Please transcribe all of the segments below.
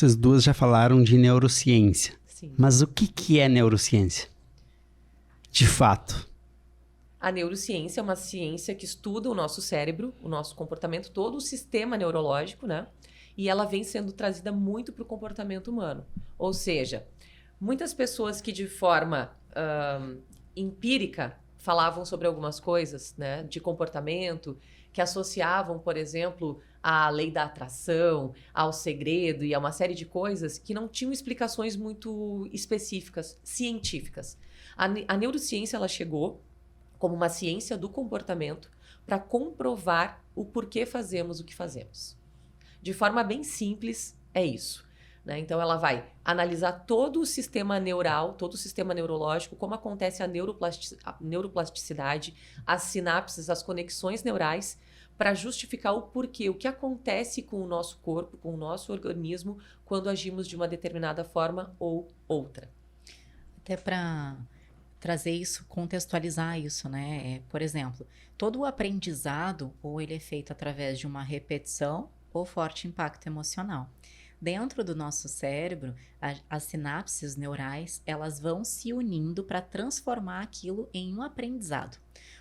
Vocês duas já falaram de neurociência. Sim. Mas o que é neurociência? De fato. A neurociência é uma ciência que estuda o nosso cérebro, o nosso comportamento, todo o sistema neurológico, né? E ela vem sendo trazida muito para o comportamento humano. Ou seja, muitas pessoas que de forma empírica falavam sobre algumas coisas, né, de comportamento, que associavam, por exemplo, à lei da atração, ao segredo e a uma série de coisas que não tinham explicações muito específicas, científicas. A neurociência ela chegou como uma ciência do comportamento para comprovar o porquê fazemos o que fazemos. De forma bem simples, é isso. Né? Então, ela vai analisar todo o sistema neural, todo o sistema neurológico, como acontece a neuroplasticidade, as sinapses, as conexões neurais, para justificar o porquê, o que acontece com o nosso corpo, com o nosso organismo, quando agimos de uma determinada forma ou outra. Até para trazer isso, contextualizar isso, né? Por exemplo, todo o aprendizado, ou ele é feito através de uma repetição ou forte impacto emocional. Dentro do nosso cérebro, as sinapses neurais, elas vão se unindo para transformar aquilo em um aprendizado.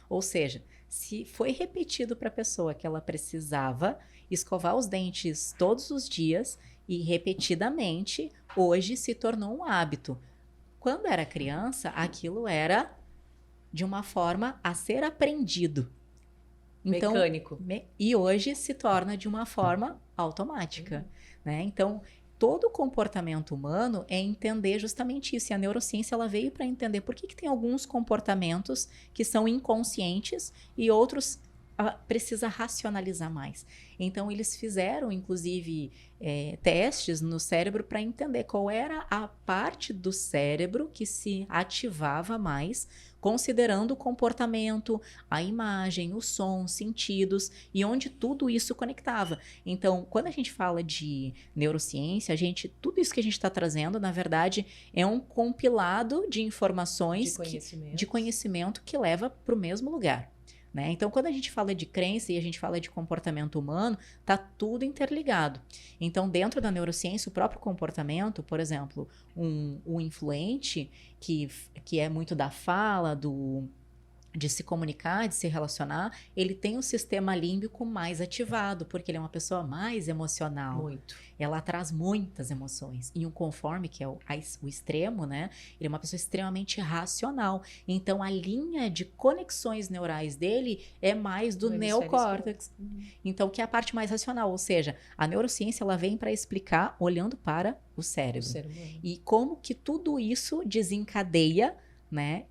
Ou seja, se foi repetido para a pessoa que ela precisava escovar os dentes todos os dias e repetidamente, hoje se tornou um hábito. Quando era criança, aquilo era de uma forma a ser aprendido. Então, mecânico. E hoje se torna de uma forma automática. Né? Então, todo o comportamento humano é entender justamente isso. E a neurociência ela veio para entender por que tem alguns comportamentos que são inconscientes e outros precisa racionalizar mais. Então, eles fizeram, inclusive, testes no cérebro para entender qual era a parte do cérebro que se ativava mais, considerando o comportamento, a imagem, o som, sentidos e onde tudo isso conectava. Então, quando a gente fala de neurociência, tudo isso que a gente está trazendo, na verdade, é um compilado de informações, de conhecimento que leva para o mesmo lugar. Né? Então, quando a gente fala de crença e a gente fala de comportamento humano, está tudo interligado. Então, dentro da neurociência, o próprio comportamento, por exemplo, um influente que é muito da fala, de se comunicar, de se relacionar, ele tem um sistema límbico mais ativado, porque ele é uma pessoa mais emocional. Muito. Ela traz muitas emoções. E um conforme, que é o extremo, né? Ele é uma pessoa extremamente racional. Então, a linha de conexões neurais dele é mais do neocórtex. Então, que é a parte mais racional. Ou seja, a neurociência ela vem para explicar olhando para o cérebro. E como que tudo isso desencadeia, né?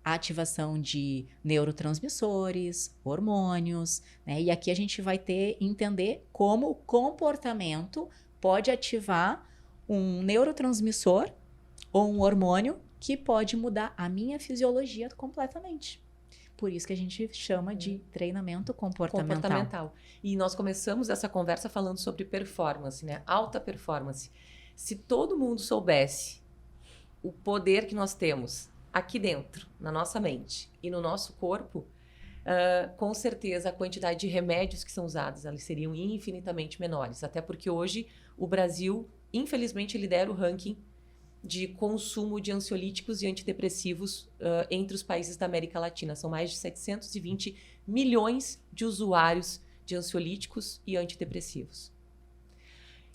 A ativação de neurotransmissores, hormônios, né? E aqui a gente vai entender como o comportamento pode ativar um neurotransmissor ou um hormônio que pode mudar a minha fisiologia completamente. Por isso que a gente chama de treinamento comportamental. E nós começamos essa conversa falando sobre performance, né? Alta performance. Se todo mundo soubesse o poder que nós temos aqui dentro, na nossa mente e no nosso corpo, com certeza a quantidade de remédios que são usados eles seriam infinitamente menores. Até porque hoje o Brasil, infelizmente, lidera o ranking de consumo de ansiolíticos e antidepressivos entre os países da América Latina. São mais de 720 milhões de usuários de ansiolíticos e antidepressivos.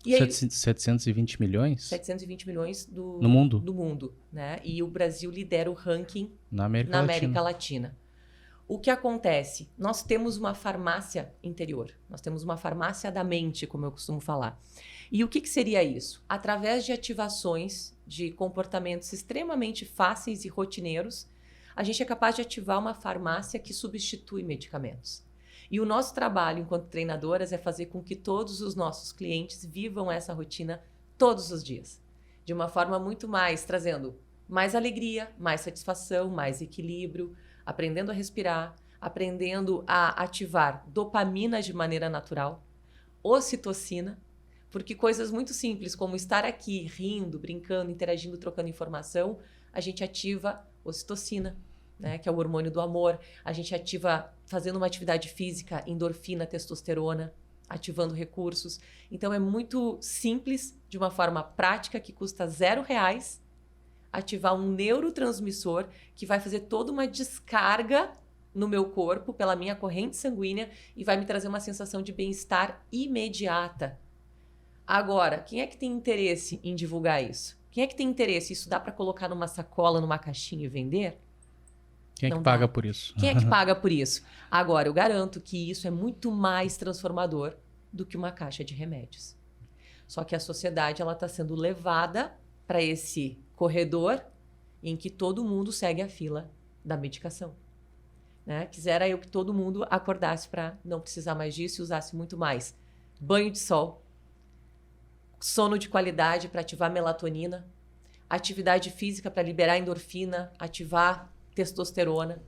E aí, 720 milhões? 720 milhões no mundo? Do mundo, né? E o Brasil lidera o ranking na América Latina. O que acontece? Nós temos uma farmácia interior. Nós temos uma farmácia da mente, como eu costumo falar. E o que seria isso? Através de ativações de comportamentos extremamente fáceis e rotineiros, a gente é capaz de ativar uma farmácia que substitui medicamentos. E o nosso trabalho enquanto treinadoras é fazer com que todos os nossos clientes vivam essa rotina todos os dias. De uma forma muito mais, trazendo mais alegria, mais satisfação, mais equilíbrio, aprendendo a respirar, aprendendo a ativar dopamina de maneira natural, ocitocina, porque coisas muito simples como estar aqui rindo, brincando, interagindo, trocando informação, a gente ativa ocitocina, né, que é o hormônio do amor. A gente ativa, fazendo uma atividade física, endorfina, testosterona. ativando recursos. Então, é muito simples, de uma forma prática, que custa R$0, ativar um neurotransmissor que vai fazer toda uma descarga no meu corpo, pela minha corrente sanguínea, e vai me trazer uma sensação de bem-estar imediata. Agora, quem é que tem interesse em divulgar isso? Quem é que tem interesse? Isso dá para colocar numa sacola, numa caixinha e vender? Quem é que Não paga dá. por isso? Quem é que paga por isso? Agora, eu garanto que isso é muito mais transformador do que uma caixa de remédios. Só que a sociedade está sendo levada para esse corredor em que todo mundo segue a fila da medicação. Né? Quisera eu que todo mundo acordasse para não precisar mais disso e usasse muito mais banho de sol, sono de qualidade para ativar melatonina, atividade física para liberar endorfina, ativar testosterona,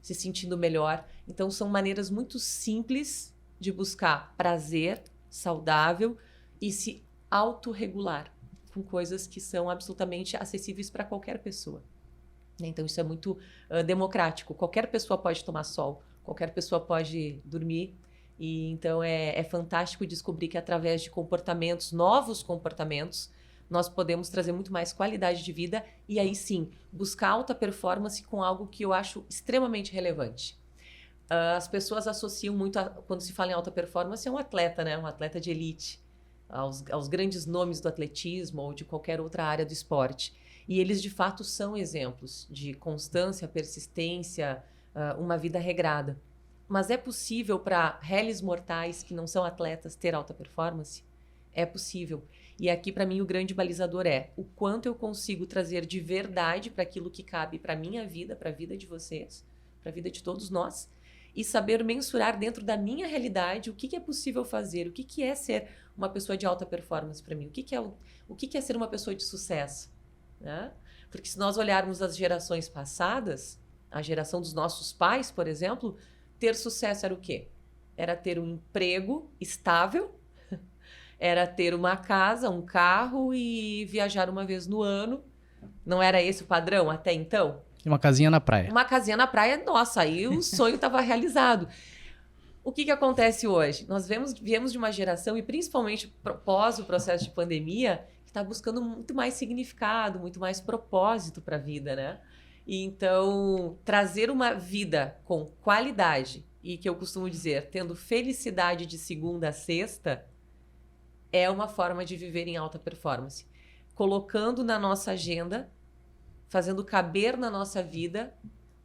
se sentindo melhor. Então, são maneiras muito simples de buscar prazer saudável e se autorregular com coisas que são absolutamente acessíveis para qualquer pessoa. Então, isso é muito democrático. Qualquer pessoa pode tomar sol, qualquer pessoa pode dormir. E então, é fantástico descobrir que, através de comportamentos, novos comportamentos, nós podemos trazer muito mais qualidade de vida e, aí sim, buscar alta performance com algo que eu acho extremamente relevante. As pessoas associam muito, quando se fala em alta performance, a um atleta, né? Um atleta de elite, aos grandes nomes do atletismo ou de qualquer outra área do esporte. E eles, de fato, são exemplos de constância, persistência, uma vida regrada. Mas é possível para réis mortais que não são atletas ter alta performance? É possível. E aqui, para mim, o grande balizador é o quanto eu consigo trazer de verdade para aquilo que cabe para a minha vida, para a vida de vocês, para a vida de todos nós, e saber mensurar dentro da minha realidade o que é possível fazer, o que é ser uma pessoa de alta performance para mim, o que é ser uma pessoa de sucesso. Né? Porque se nós olharmos as gerações passadas, a geração dos nossos pais, por exemplo, ter sucesso era o quê? Era ter um emprego estável, era ter uma casa, um carro e viajar uma vez no ano. Não era esse o padrão até então? E uma casinha na praia. Uma casinha na praia, nossa, aí o sonho estava realizado. O que acontece hoje? Nós viemos de uma geração, e principalmente após o processo de pandemia, está buscando muito mais significado, muito mais propósito para a vida, né? E então, trazer uma vida com qualidade e, que eu costumo dizer, tendo felicidade de segunda a sexta, é uma forma de viver em alta performance. Colocando na nossa agenda, fazendo caber na nossa vida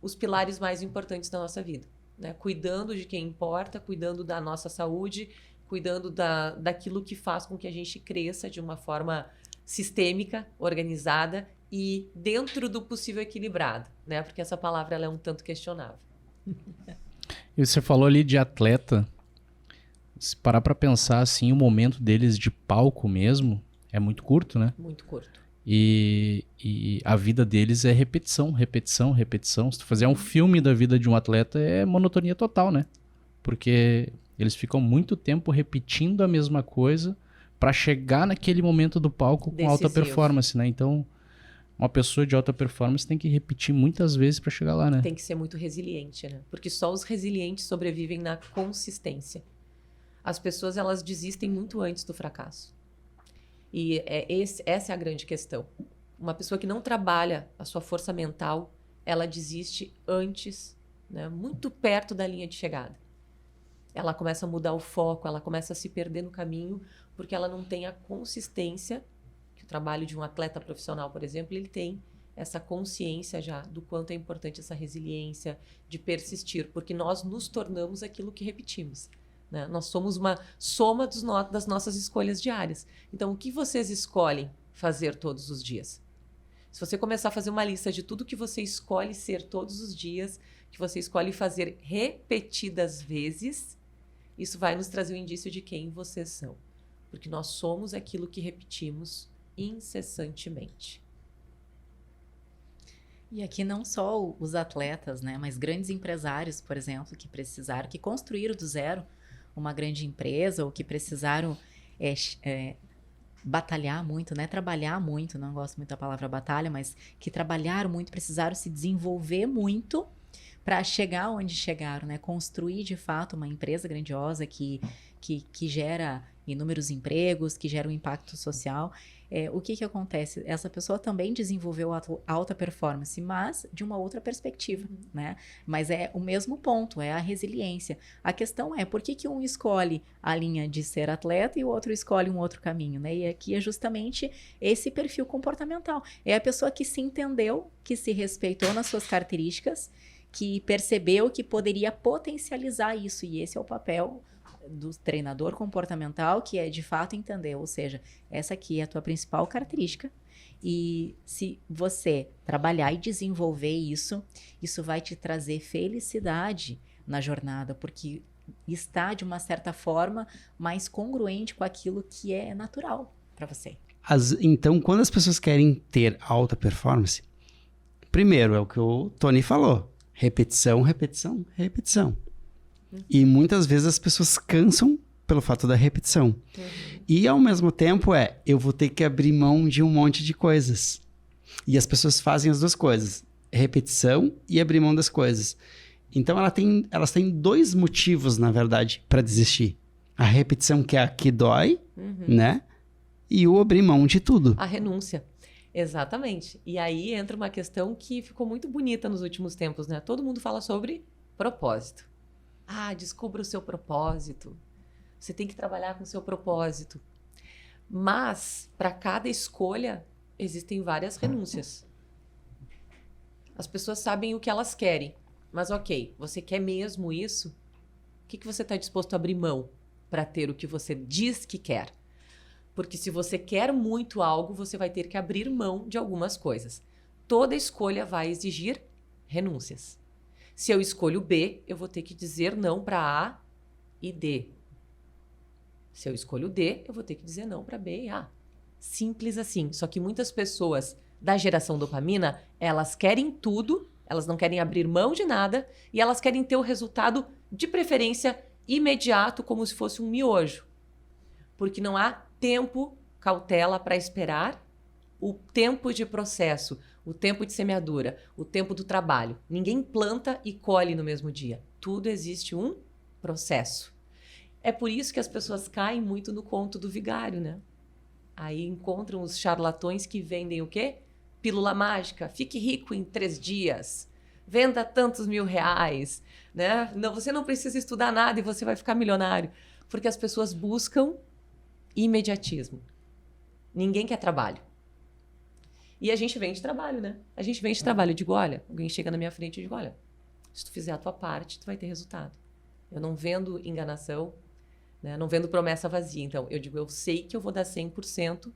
os pilares mais importantes da nossa vida. Né? Cuidando de quem importa, cuidando da nossa saúde, cuidando daquilo que faz com que a gente cresça de uma forma sistêmica, organizada e dentro do possível equilibrado, né? Porque essa palavra ela é um tanto questionável. E você falou ali de atleta. Se parar para pensar assim, o momento deles de palco mesmo é muito curto, né? Muito curto. E a vida deles é repetição, repetição, repetição. Se tu fizer um filme da vida de um atleta, é monotonia total, né? Porque eles ficam muito tempo repetindo a mesma coisa para chegar naquele momento do palco com alta performance, né? Então, uma pessoa de alta performance tem que repetir muitas vezes para chegar lá, né? Tem que ser muito resiliente, né? Porque só os resilientes sobrevivem na consistência. As pessoas, elas desistem muito antes do fracasso. E essa é a grande questão. Uma pessoa que não trabalha a sua força mental, ela desiste antes, né? Muito perto da linha de chegada. Ela começa a mudar o foco, ela começa a se perder no caminho, porque ela não tem a consistência, que o trabalho de um atleta profissional, por exemplo, ele tem essa consciência já do quanto é importante essa resiliência, de persistir, porque nós nos tornamos aquilo que repetimos. Né? Nós somos uma soma das nossas escolhas diárias. Então, o que vocês escolhem fazer todos os dias? Se você começar a fazer uma lista de tudo que você escolhe ser todos os dias, que você escolhe fazer repetidas vezes, isso vai nos trazer um indício de quem vocês são. Porque nós somos aquilo que repetimos incessantemente. E aqui não só os atletas, né, mas grandes empresários, por exemplo, que construíram do zero uma grande empresa, ou que precisaram batalhar muito, né, trabalhar muito, não gosto muito da palavra batalha, mas que trabalharam muito, precisaram se desenvolver muito para chegar onde chegaram, né? Construir de fato uma empresa grandiosa que gera inúmeros empregos, que gera um impacto social. O que acontece? Essa pessoa também desenvolveu alta performance, mas de uma outra perspectiva, né? Mas é o mesmo ponto, é a resiliência. A questão é, por que um escolhe a linha de ser atleta e o outro escolhe um outro caminho, né? E aqui é justamente esse perfil comportamental. É a pessoa que se entendeu, que se respeitou nas suas características, que percebeu que poderia potencializar isso, e esse é o papel do treinador comportamental, que é de fato entender, ou seja, essa aqui é a tua principal característica, e se você trabalhar e desenvolver isso vai te trazer felicidade na jornada, porque está de uma certa forma mais congruente com aquilo que é natural para você. Então, quando as pessoas querem ter alta performance, primeiro é o que o Tony falou, repetição, repetição, repetição. E muitas vezes as pessoas cansam pelo fato da repetição. E ao mesmo tempo eu vou ter que abrir mão de um monte de coisas. E as pessoas fazem as duas coisas, repetição e abrir mão das coisas. Então elas têm dois motivos, na verdade, para desistir. A repetição, que é a que dói, né? E o abrir mão de tudo. A renúncia. Exatamente. E aí entra uma questão que ficou muito bonita nos últimos tempos, né? Todo mundo fala sobre propósito. Descubra o seu propósito. Você tem que trabalhar com o seu propósito. Mas, para cada escolha, existem várias renúncias. As pessoas sabem o que elas querem. Mas, ok, você quer mesmo isso? O que você está disposto a abrir mão para ter o que você diz que quer? Porque se você quer muito algo, você vai ter que abrir mão de algumas coisas. Toda escolha vai exigir renúncias. Se eu escolho B, eu vou ter que dizer não para A e D. Se eu escolho D, eu vou ter que dizer não para B e A. Simples assim. Só que muitas pessoas da geração dopamina, elas querem tudo, elas não querem abrir mão de nada e elas querem ter o resultado, de preferência, imediato, como se fosse um miojo. Porque não há tempo, cautela para esperar, o tempo de processo, o tempo de semeadura, o tempo do trabalho. Ninguém planta e colhe no mesmo dia. Tudo existe um processo. É por isso que as pessoas caem muito no conto do vigário, né? Aí encontram os charlatões que vendem o quê? Pílula mágica, fique rico em 3 dias, venda tantos R$1.000, né? Não, você não precisa estudar nada e você vai ficar milionário. Porque as pessoas buscam imediatismo. Ninguém quer trabalho. E a gente vende trabalho, né? A gente vende trabalho. Eu digo, olha, alguém chega na minha frente e digo, olha, se tu fizer a tua parte, tu vai ter resultado. Eu não vendo enganação, né? Não vendo promessa vazia. Então, eu digo, eu sei que eu vou dar 100%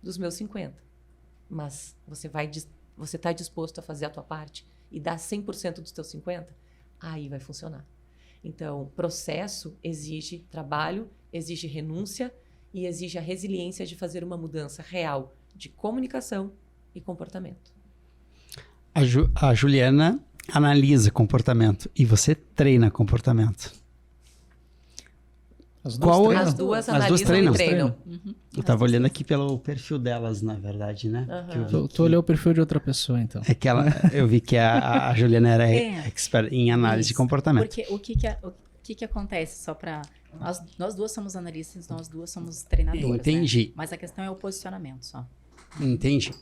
dos meus 50%. Mas você está disposto a fazer a tua parte e dar 100% dos teus 50%? Aí vai funcionar. Então, processo exige trabalho, exige renúncia e exige a resiliência de fazer uma mudança real de comunicação e comportamento. A Juliana analisa comportamento e você treina comportamento. As As duas analisam e treinam. Eu tava olhando aqui pelo perfil delas, na verdade, né? Tu olhou o perfil de outra pessoa, então. É que eu vi que a Juliana era expert em análise de comportamento. Porque o que acontece, só para... Nós duas somos analistas, nós duas somos treinadoras. Entendi. Né? Mas a questão é o posicionamento só. Entendi.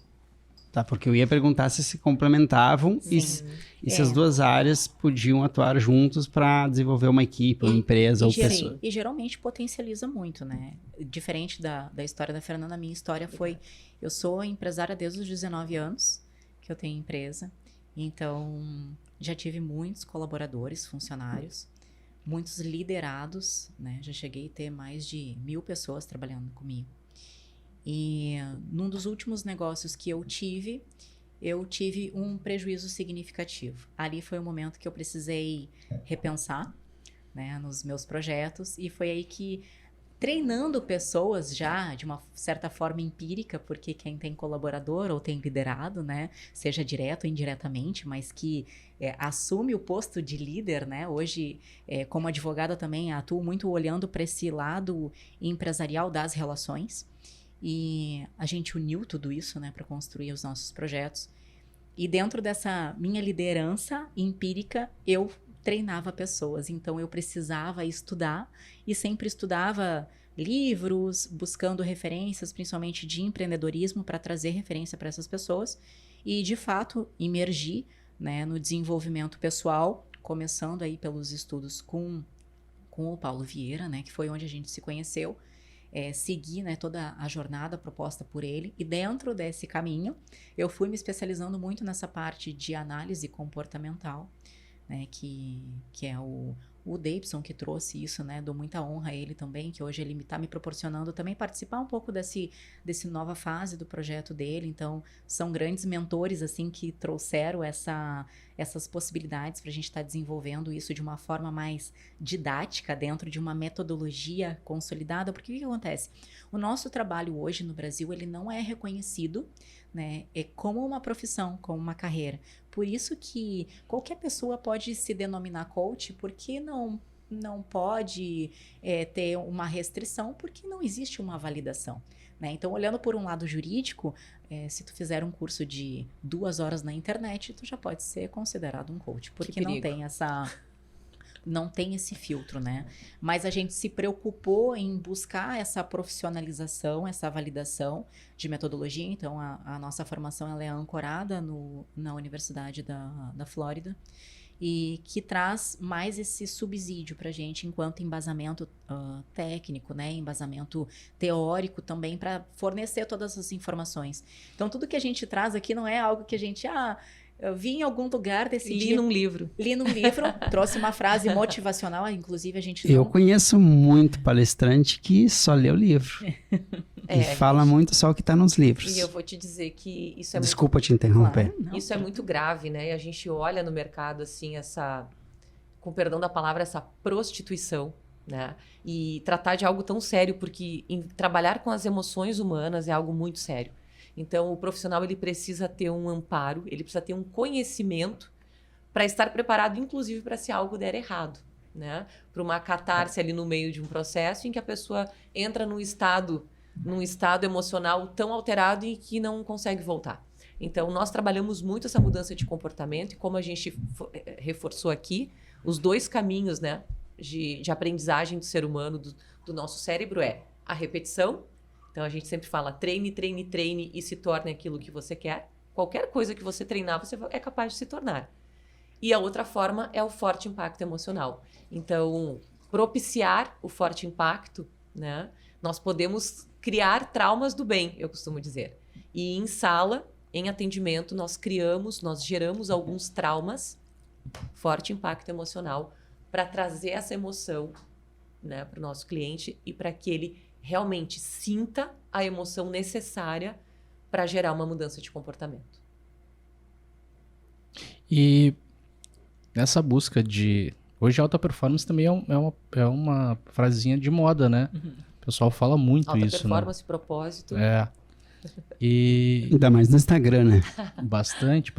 Tá, porque eu ia perguntar se complementavam e se as duas áreas podiam atuar juntos para desenvolver uma equipe, uma empresa ou pessoa. E geralmente potencializa muito, né? Diferente da história da Fernanda, a minha história foi... Eu sou empresária desde os 19 anos que eu tenho empresa. Então, já tive muitos colaboradores, funcionários, muitos liderados, né? Já cheguei a ter mais de 1.000 pessoas trabalhando comigo. E num dos últimos negócios que eu tive um prejuízo significativo. Ali foi o momento que eu precisei repensar, né, nos meus projetos, e foi aí que, treinando pessoas já de uma certa forma empírica, porque quem tem colaborador ou tem liderado, né, seja direto ou indiretamente, mas que assume o posto de líder, né, hoje, como advogada também atuo muito olhando para esse lado empresarial das relações. E a gente uniu tudo isso, né, para construir os nossos projetos. E dentro dessa minha liderança empírica, eu treinava pessoas. Então, eu precisava estudar e sempre estudava livros, buscando referências, principalmente de empreendedorismo, para trazer referência para essas pessoas. E, de fato, imergi, né, no desenvolvimento pessoal, começando aí pelos estudos com o Paulo Vieira, né, que foi onde a gente se conheceu. Segui, né, toda a jornada proposta por ele, e dentro desse caminho eu fui me especializando muito nessa parte de análise comportamental, né, que é o Davidson que trouxe isso, né, dou muita honra a ele também, que hoje ele está me proporcionando também participar um pouco desse nova fase do projeto dele. Então são grandes mentores assim que trouxeram essas possibilidades para a gente estar desenvolvendo isso de uma forma mais didática, dentro de uma metodologia consolidada. Porque o que acontece? O nosso trabalho hoje no Brasil, ele não é reconhecido, né, como uma profissão, como uma carreira. Por isso que qualquer pessoa pode se denominar coach, porque não pode ter uma restrição, porque não existe uma validação, né? Então, olhando por um lado jurídico, se tu fizer um curso de 2 horas na internet, tu já pode ser considerado um coach, porque não tem esse filtro, né? Mas a gente se preocupou em buscar essa profissionalização, essa validação de metodologia. Então, a nossa formação ela é ancorada na Universidade da Flórida, e que traz mais esse subsídio para a gente enquanto embasamento técnico, né? Embasamento teórico também, para fornecer todas as informações. Então, tudo que a gente traz aqui não é algo que a gente... eu vi em algum lugar, decidi... Li num livro, trouxe uma frase motivacional, inclusive a gente Eu conheço muito palestrante que só lê o livro. E fala muito só o que está nos livros. E eu vou te dizer que isso é Desculpa te interromper. Claro, isso é muito grave, né? E a gente olha no mercado, assim, com perdão da palavra, essa prostituição, né? E tratar de algo tão sério, porque trabalhar com as emoções humanas é algo muito sério. Então, o profissional ele precisa ter um amparo, ele precisa ter um conhecimento para estar preparado, inclusive, para se algo der errado, né? Para uma catarse ali no meio de um processo em que a pessoa entra num estado emocional tão alterado e que não consegue voltar. Então, nós trabalhamos muito essa mudança de comportamento, e como a gente reforçou aqui, os 2 caminhos, né, de aprendizagem do ser humano, do nosso cérebro, é a repetição. Então, a gente sempre fala treine, treine, treine e se torne aquilo que você quer. Qualquer coisa que você treinar, você é capaz de se tornar. E a outra forma é o forte impacto emocional. Então, propiciar o forte impacto, né? Nós podemos criar traumas do bem, eu costumo dizer. E em sala, em atendimento, nós geramos alguns traumas, forte impacto emocional, para trazer essa emoção, né, para o nosso cliente e para que ele realmente sinta a emoção necessária para gerar uma mudança de comportamento. E nessa busca de... Hoje, alta performance também é uma frasezinha de moda, né? Uhum. O pessoal fala muito Alta isso, performance, propósito. né? E Ainda mais no Instagram, né? bastante.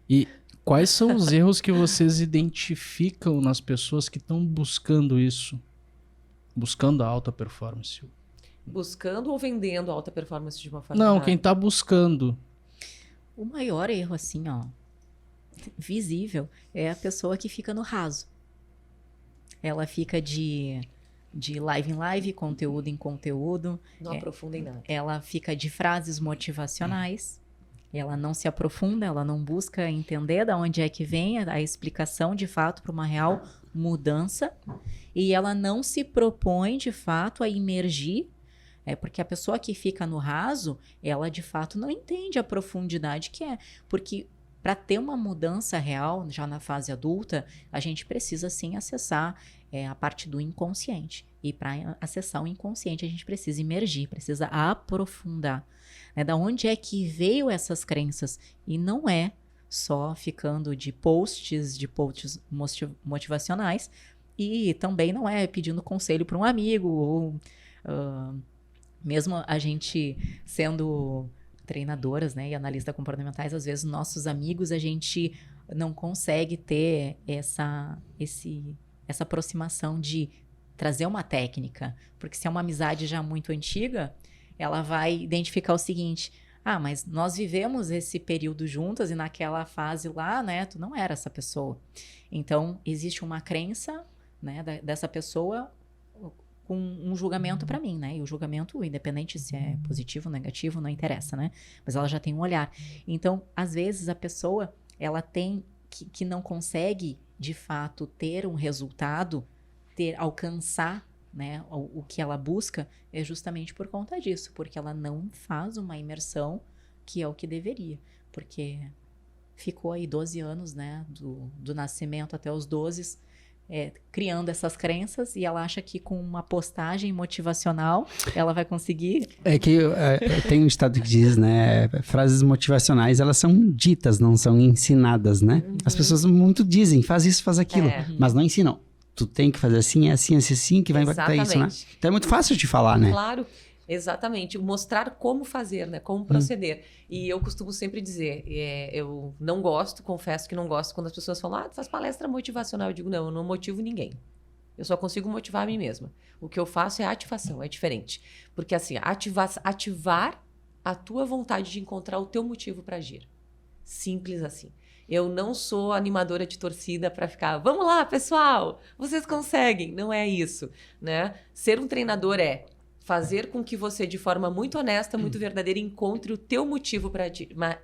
E quais são os erros que vocês identificam nas pessoas que estão buscando isso? Buscando a alta performance? Buscando ou vendendo alta performance de uma forma Não, errada? quem está buscando. O maior erro, assim, visível, é a pessoa que fica no raso. Ela fica de live em live, conteúdo em conteúdo. Não aprofunda em nada. Ela fica de frases motivacionais. Ela não se aprofunda, ela não busca entender de onde é que vem a explicação, de fato, para uma real mudança. E ela não se propõe, de fato, a imergir. Porque a pessoa que fica no raso, ela, de fato, não entende a profundidade que é. Porque para ter uma mudança real, já na fase adulta, a gente precisa, sim, acessar a parte do inconsciente. E para acessar o inconsciente, a gente precisa imergir, precisa aprofundar. Da onde é que veio essas crenças? E não é só ficando de posts motivacionais, e também não é pedindo conselho para um amigo, ou mesmo a gente sendo treinadoras, né, e analistas comportamentais, às vezes nossos amigos, a gente não consegue ter essa aproximação de trazer uma técnica, porque se é uma amizade já muito antiga, ela vai identificar o seguinte: mas nós vivemos esse período juntas e naquela fase lá, né, tu não era essa pessoa. Então, existe uma crença, né, dessa pessoa com um julgamento para mim, né? E o julgamento, independente se é positivo ou negativo, não interessa, né? Mas ela já tem um olhar. Então, às vezes, a pessoa, ela tem que não consegue, de fato, ter um resultado, alcançar, né, o que ela busca, é justamente por conta disso, porque ela não faz uma imersão que é o que deveria, porque ficou aí 12 anos, né, do nascimento até os 12, criando essas crenças, e ela acha que com uma postagem motivacional ela vai conseguir. É que tem um ditado que diz, né, frases motivacionais, elas são ditas, não são ensinadas, né? As pessoas muito dizem, faz isso, faz aquilo, mas não ensinam. Tu tem que fazer assim, assim, que vai impactar isso, né? Então é muito fácil de falar, né? Claro, exatamente. Mostrar como fazer, né? Como proceder. E eu costumo sempre dizer, eu não gosto, confesso que não gosto quando as pessoas falam, tu faz palestra motivacional. Eu digo, não, eu não motivo ninguém. Eu só consigo motivar a mim mesma. O que eu faço é ativação, é diferente. Porque assim, ativar a tua vontade de encontrar o teu motivo para agir. Simples assim. Eu não sou animadora de torcida para ficar, vamos lá, pessoal, vocês conseguem. Não é isso, né? Ser um treinador é fazer com que você, de forma muito honesta, muito verdadeira, encontre o teu motivo para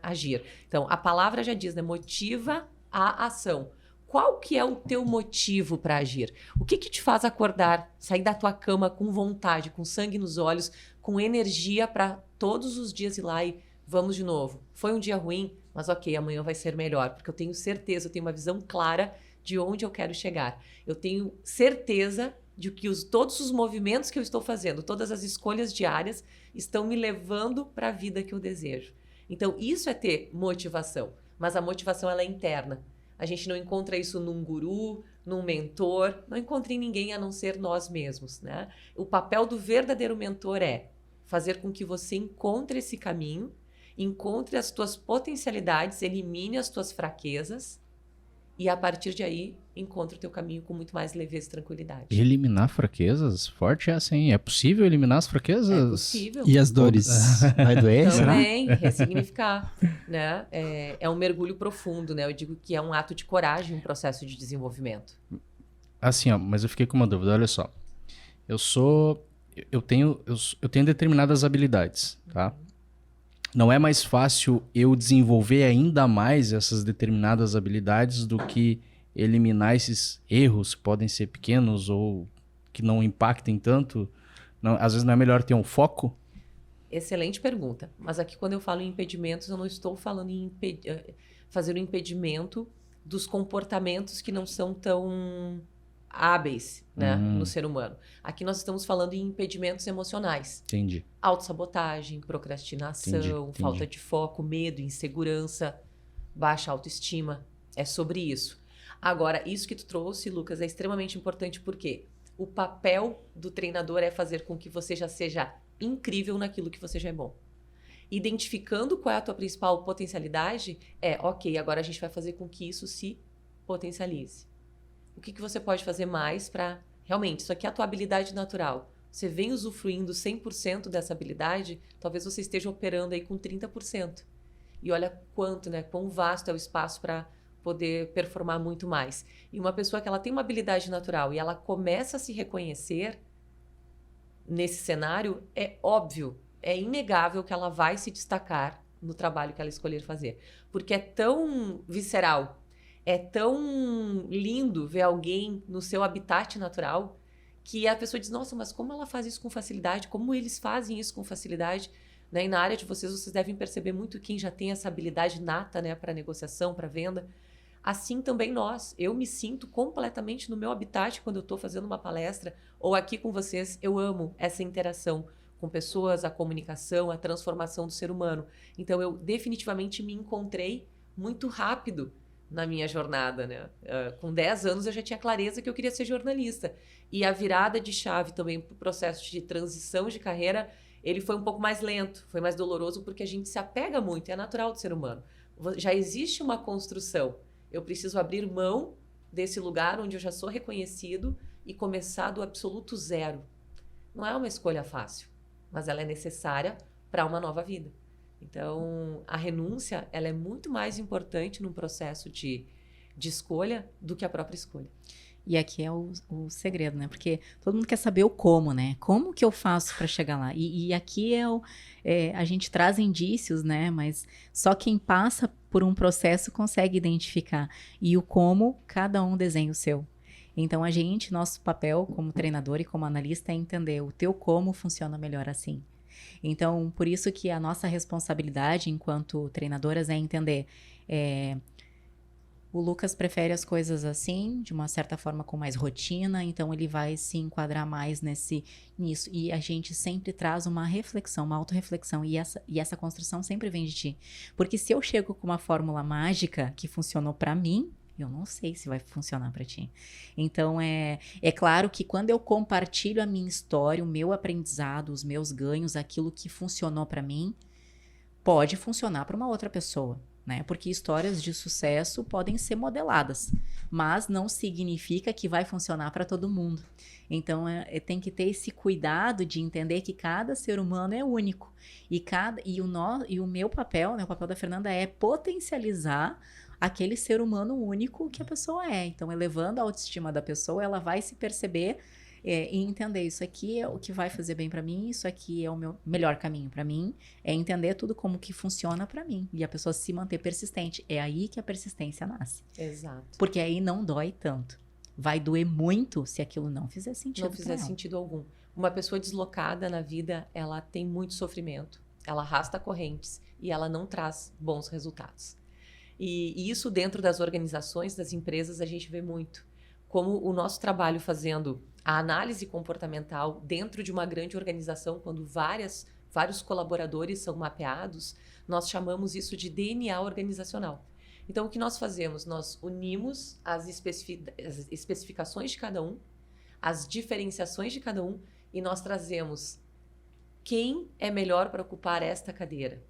agir. Então, a palavra já diz, né? Motiva a ação. Qual que é o teu motivo para agir? O que te faz acordar, sair da tua cama com vontade, com sangue nos olhos, com energia para todos os dias ir lá e vamos de novo? Foi um dia ruim? Mas ok, amanhã vai ser melhor, porque eu tenho certeza, eu tenho uma visão clara de onde eu quero chegar. Eu tenho certeza de que todos os movimentos que eu estou fazendo, todas as escolhas diárias, estão me levando para a vida que eu desejo. Então, isso é ter motivação, mas a motivação ela é interna. A gente não encontra isso num guru, num mentor, não encontra em ninguém a não ser nós mesmos, né? O papel do verdadeiro mentor é fazer com que você encontre esse caminho, encontre as tuas potencialidades, elimine as tuas fraquezas e, a partir de aí, encontre o teu caminho com muito mais leveza e tranquilidade. Eliminar fraquezas? Forte é assim. É possível eliminar as fraquezas? É possível. E as dores? Vai doer, será? Também, ressignificar, né? É um mergulho profundo, né? Eu digo que é um ato de coragem, um processo de desenvolvimento. Assim, ó, mas eu fiquei com uma dúvida, olha só. Eu tenho determinadas habilidades, tá? Não é mais fácil eu desenvolver ainda mais essas determinadas habilidades do que eliminar esses erros que podem ser pequenos ou que não impactem tanto? Não, às vezes não é melhor ter um foco? Excelente pergunta. Mas aqui, quando eu falo em impedimentos, eu não estou falando em fazer o impedimento dos comportamentos que não são tão hábeis, né, no ser humano. Aqui nós estamos falando em impedimentos emocionais. Entendi. Autossabotagem, procrastinação, Entendi. falta de foco, medo, insegurança, baixa autoestima. É sobre isso. Agora, isso que tu trouxe, Lucas, é extremamente importante porque o papel do treinador é fazer com que você já seja incrível naquilo que você já é bom. Identificando qual é a tua principal potencialidade, ok, agora a gente vai fazer com que isso se potencialize. O que você pode fazer mais para... Realmente, isso aqui é a tua habilidade natural. Você vem usufruindo 100% dessa habilidade, talvez você esteja operando aí com 30%. E olha quanto, né? Quão vasto é o espaço para poder performar muito mais. E uma pessoa que ela tem uma habilidade natural e ela começa a se reconhecer nesse cenário, é óbvio, é inegável que ela vai se destacar no trabalho que ela escolher fazer. Porque é tão visceral, é tão lindo ver alguém no seu habitat natural que a pessoa diz, nossa, mas como ela faz isso com facilidade? Como eles fazem isso com facilidade? Né? E na área de vocês devem perceber muito quem já tem essa habilidade nata, né, para negociação, para venda. Assim também nós. Eu me sinto completamente no meu habitat quando eu estou fazendo uma palestra ou aqui com vocês. Eu amo essa interação com pessoas, a comunicação, a transformação do ser humano. Então, eu definitivamente me encontrei muito rápido na minha jornada, né? Com 10 anos eu já tinha clareza que eu queria ser jornalista. E a virada de chave também para o processo de transição de carreira, ele foi um pouco mais lento, foi mais doloroso porque a gente se apega muito, é natural do ser humano. Já existe uma construção. Eu preciso abrir mão desse lugar onde eu já sou reconhecido e começar do absoluto zero. Não é uma escolha fácil, mas ela é necessária para uma nova vida. Então, a renúncia, ela é muito mais importante num processo de escolha do que a própria escolha. E aqui é o segredo, né? Porque todo mundo quer saber o como, né? Como que eu faço para chegar lá? E aqui a gente traz indícios, né? Mas só quem passa por um processo consegue identificar. E o como, cada um desenha o seu. Então, nosso papel como treinador e como analista é entender o teu como funciona melhor assim. Então, por isso que a nossa responsabilidade enquanto treinadoras é entender... O Lucas prefere as coisas assim, de uma certa forma com mais rotina, então ele vai se enquadrar mais nisso. E a gente sempre traz uma reflexão, uma autorreflexão, e essa construção sempre vem de ti. Porque se eu chego com uma fórmula mágica que funcionou para mim, eu não sei se vai funcionar para ti. Então, é claro que quando eu compartilho a minha história, o meu aprendizado, os meus ganhos, aquilo que funcionou para mim, pode funcionar para uma outra pessoa. Né? Porque histórias de sucesso podem ser modeladas, mas não significa que vai funcionar para todo mundo. Então, tem que ter esse cuidado de entender que cada ser humano é único. E o meu papel, né, o papel da Fernanda é potencializar aquele ser humano único que a pessoa é. Então, elevando a autoestima da pessoa, ela vai se perceber e entender, isso aqui é o que vai fazer bem para mim, isso aqui é o meu melhor caminho para mim, é entender tudo como que funciona para mim, e a pessoa se manter persistente. É aí que a persistência nasce. Exato. Porque aí não dói tanto. Vai doer muito se aquilo não fizer sentido. Não fizer sentido algum. Uma pessoa deslocada na vida, ela tem muito sofrimento, ela arrasta correntes e ela não traz bons resultados. E isso dentro das organizações, das empresas, a gente vê muito. Como o nosso trabalho fazendo a análise comportamental dentro de uma grande organização, quando vários colaboradores são mapeados, nós chamamos isso de DNA organizacional. Então, o que nós fazemos? Nós unimos as especificações de cada um, as diferenciações de cada um, e nós trazemos quem é melhor para ocupar esta cadeira.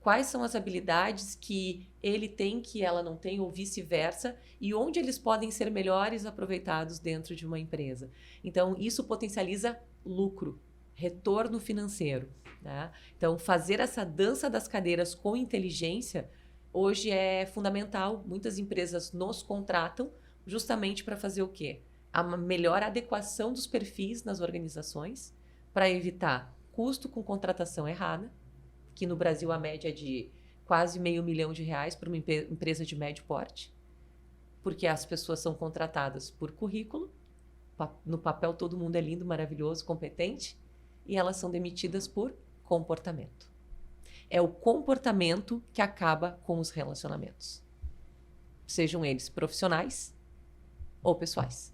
Quais são as habilidades que ele tem que ela não tem, ou vice-versa, e onde eles podem ser melhores aproveitados dentro de uma empresa. Então, isso potencializa lucro, retorno financeiro. Né? Então, fazer essa dança das cadeiras com inteligência, hoje é fundamental. Muitas empresas nos contratam justamente para fazer o quê? A melhor adequação dos perfis nas organizações, para evitar custo com contratação errada, que no Brasil a média é de quase R$500 mil para uma empresa de médio porte, porque as pessoas são contratadas por currículo, no papel todo mundo é lindo, maravilhoso, competente, e elas são demitidas por comportamento. É o comportamento que acaba com os relacionamentos, sejam eles profissionais ou pessoais.